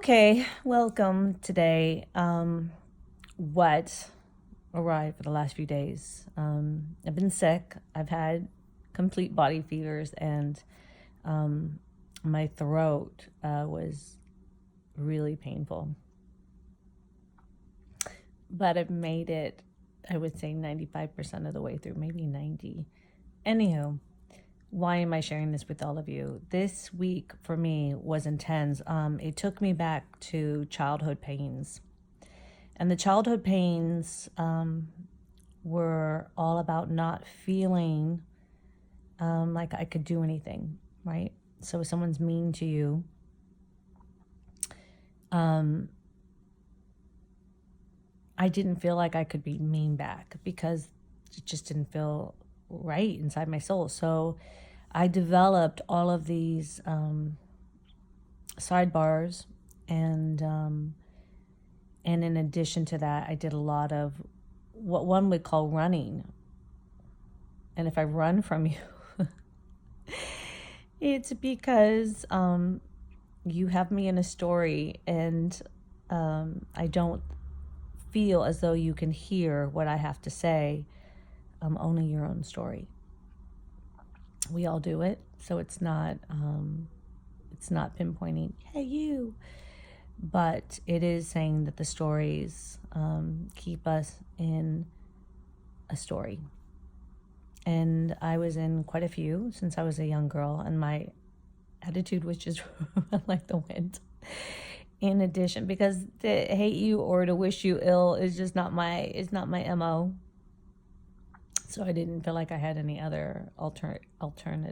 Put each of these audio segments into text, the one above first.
Okay, welcome today. What arrived for the last few days? I've been sick. I've had complete body fevers, and um, my throat was really painful. But I've made it, I would say, 95% of the way through, maybe 90. Anywho, why am I sharing this with all of you? This week for me was intense. It took me back to childhood pains. And the childhood pains were all about not feeling like I could do anything, right? So if someone's mean to you, I didn't feel like I could be mean back because it just didn't feel right inside my soul. So I developed all of these sidebars, and in addition to that, I did a lot of what one would call running. And if I run from you, it's because you have me in a story, and I don't feel as though you can hear what I have to say. Only your own story. We all do it, so it's not pinpointing, hey, you. But it is saying that the stories keep us in a story. And I was in quite a few since I was a young girl, and my attitude was just run like the wind. In addition, because to hate you or to wish you ill is just not my MO. So I didn't feel like I had any other alternatives.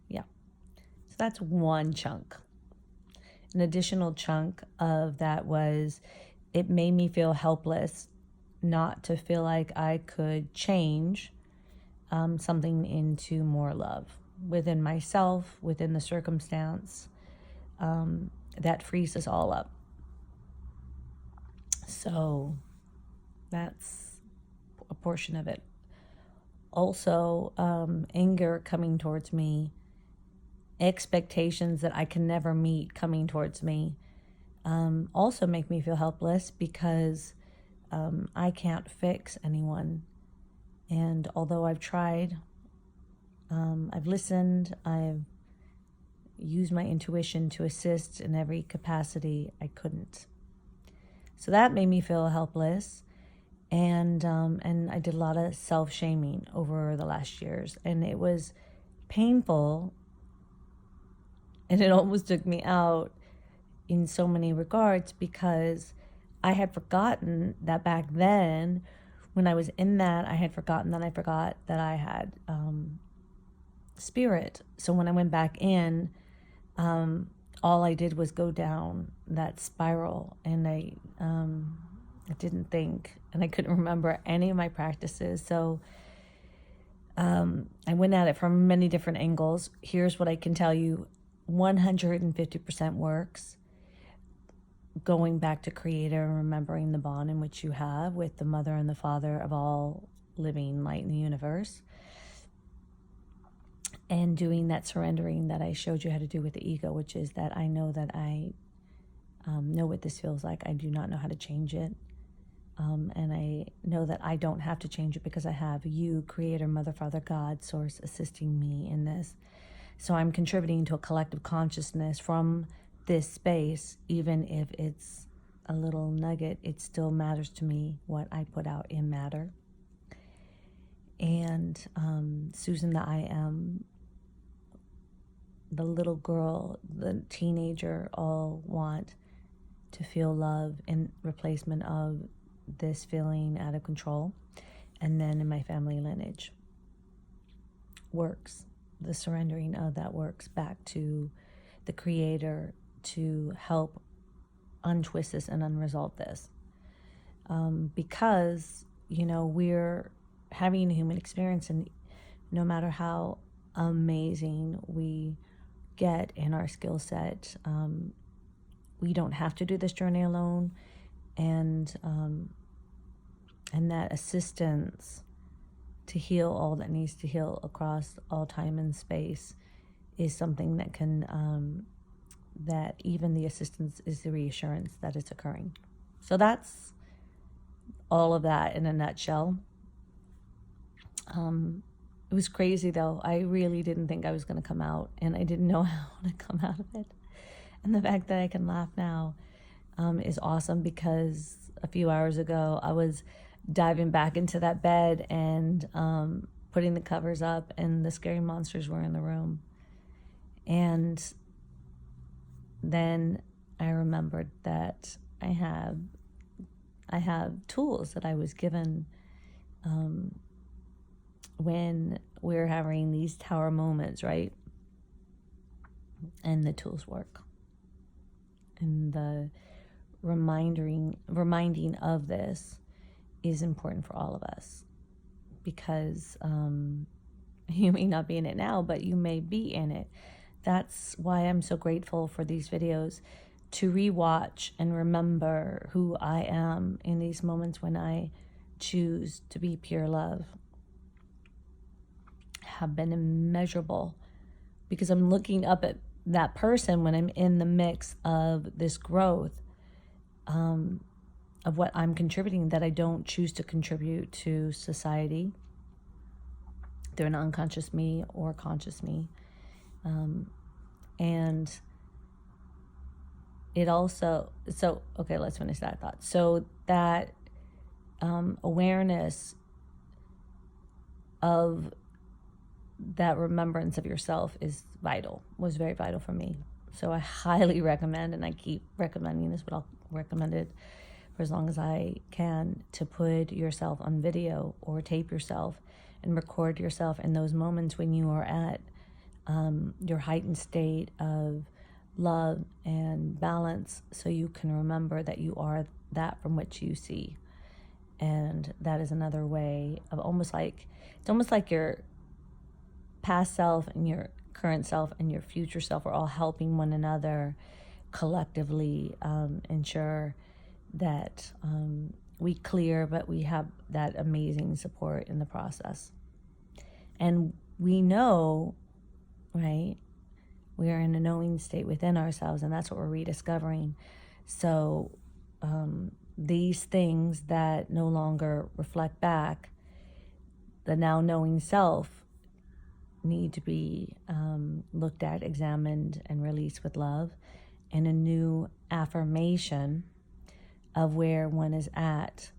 Yeah. So that's one chunk. An additional chunk of that was it made me feel helpless, not to feel like I could change something into more love within myself, within the circumstance. That frees us all up. So that's a portion of it. Also, anger coming towards me, expectations that I can never meet coming towards me, also make me feel helpless because I can't fix anyone. And although I've tried, I've listened, I've used my intuition to assist in every capacity, I couldn't. So that made me feel helpless. And I did a lot of self-shaming over the last years. And it was painful. And it almost took me out in so many regards because I had forgotten that back then, when I was in that, I had forgotten that I forgot that I had spirit. So when I went back in, all I did was go down that spiral, and I didn't think, and I couldn't remember any of my practices. So I went at it from many different angles. Here's what I can tell you: 150% works. Going back to Creator and remembering the bond in which you have with the Mother and the Father of all living light in the universe. And doing that surrendering that I showed you how to do with the ego, which is that I know that I know what this feels like. I do not know how to change it. And I know that I don't have to change it because I have you, Creator, Mother, Father, God, Source, assisting me in this. So I'm contributing to a collective consciousness from this space. Even if it's a little nugget, it still matters to me what I put out in matter. And Susan, the I Am, the little girl, the teenager, all want to feel love in replacement of this feeling out of control. And then in my family lineage works. The surrendering of that works back to the Creator to help untwist this and unresolve this. Because, we're having a human experience, and no matter how amazing we get in our skill set, we don't have to do this journey alone. And that assistance to heal all that needs to heal across all time and space is something that can that even the assistance is the reassurance that it's occurring. So that's all of that in a nutshell. It was crazy though. I really didn't think I was going to come out, and I didn't know how to come out of it. And the fact that I can laugh now is awesome, because a few hours ago I was diving back into that bed and putting the covers up, and the scary monsters were in the room. And then I remembered that I have tools that I was given when we're having these tower moments, right? And the tools work. And the reminding of this is important for all of us, because you may not be in it now, but you may be in it. That's why I'm so grateful for these videos, to rewatch and remember who I am in these moments when I choose to be pure love. Have been immeasurable, because I'm looking up at that person when I'm in the mix of this growth of what I'm contributing that I don't choose to contribute to society through an unconscious me or conscious me. And it also, so, okay, let's finish that thought. So that awareness of that remembrance of yourself was very vital for me. So I highly recommend, and I keep recommending this, but I'll recommend it for as long as I can, to put yourself on video or tape yourself and record yourself in those moments when you are at your heightened state of love and balance, so you can remember that you are that from which you see. And that is another way of it's almost like your past self and your current self and your future self are all helping one another collectively ensure that we clear, but we have that amazing support in the process. And we know, right, we are in a knowing state within ourselves, and that's what we're rediscovering. So these things that no longer reflect back, the now knowing self, need to be looked at, examined, and released with love, and a new affirmation of where one is at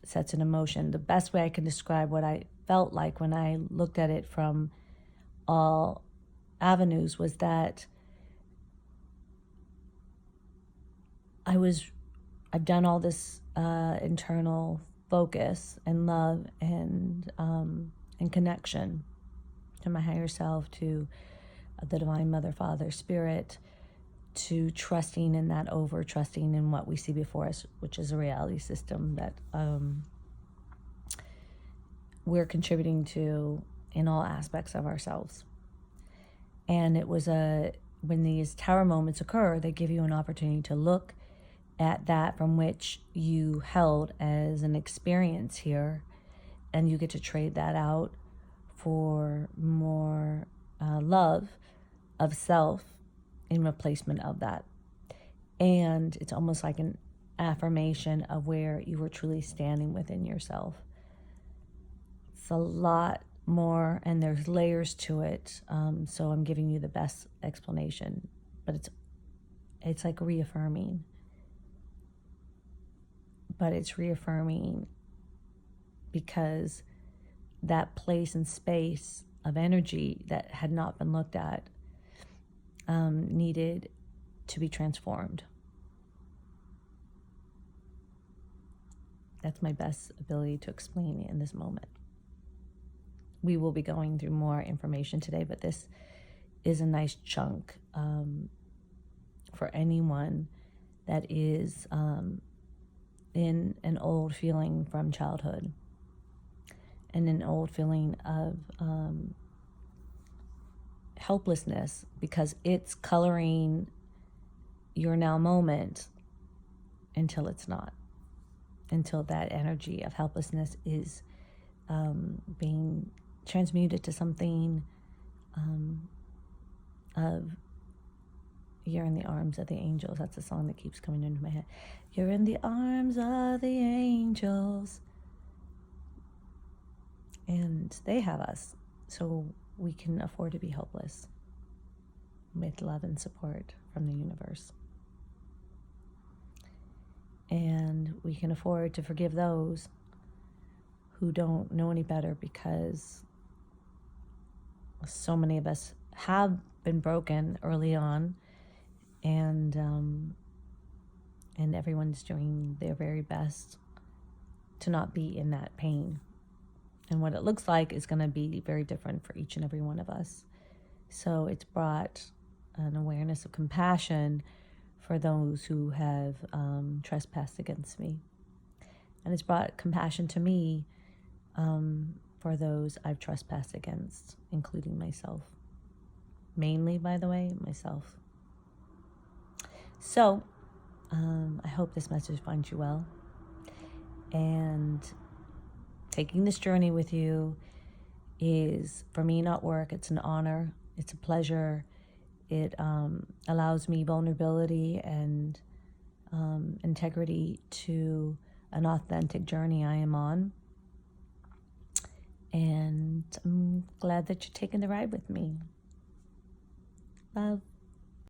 sets an emotion. The best way I can describe what I felt like when I looked at it from all avenues was that I've done all this internal focus and love and connection to my higher self, to the Divine Mother, Father, Spirit, to trusting in that over trusting in what we see before us, which is a reality system that we're contributing to in all aspects of ourselves. And it was when these tower moments occur, they give you an opportunity to look at that from which you held as an experience here, and you get to trade that out for more love of self in replacement of that. And it's almost like an affirmation of where you were truly standing within yourself. It's a lot more, and there's layers to it, so I'm giving you the best explanation, but it's like reaffirming, but it's reaffirming because that place and space of energy that had not been looked at needed to be transformed. That's my best ability to explain it in this moment. We will be going through more information today, but this is a nice chunk for anyone that is in an old feeling from childhood and an old feeling of helplessness, because it's coloring your now moment until it's not, until that energy of helplessness is being transmuted to something of You're in the arms of the angels. That's a song that keeps coming into my head. You're in the arms of the angels. And they have us, so we can afford to be helpless with love and support from the universe. And we can afford to forgive those who don't know any better, because so many of us have been broken early on, and everyone's doing their very best to not be in that pain. And what it looks like is going to be very different for each and every one of us. So it's brought an awareness of compassion for those who have trespassed against me. And it's brought compassion to me for those I've trespassed against, including myself. Mainly, by the way, myself. So, I hope this message finds you well. And taking this journey with you is, for me, not work. It's an honor. It's a pleasure. It allows me vulnerability and integrity to an authentic journey I am on. And I'm glad that you're taking the ride with me. Love.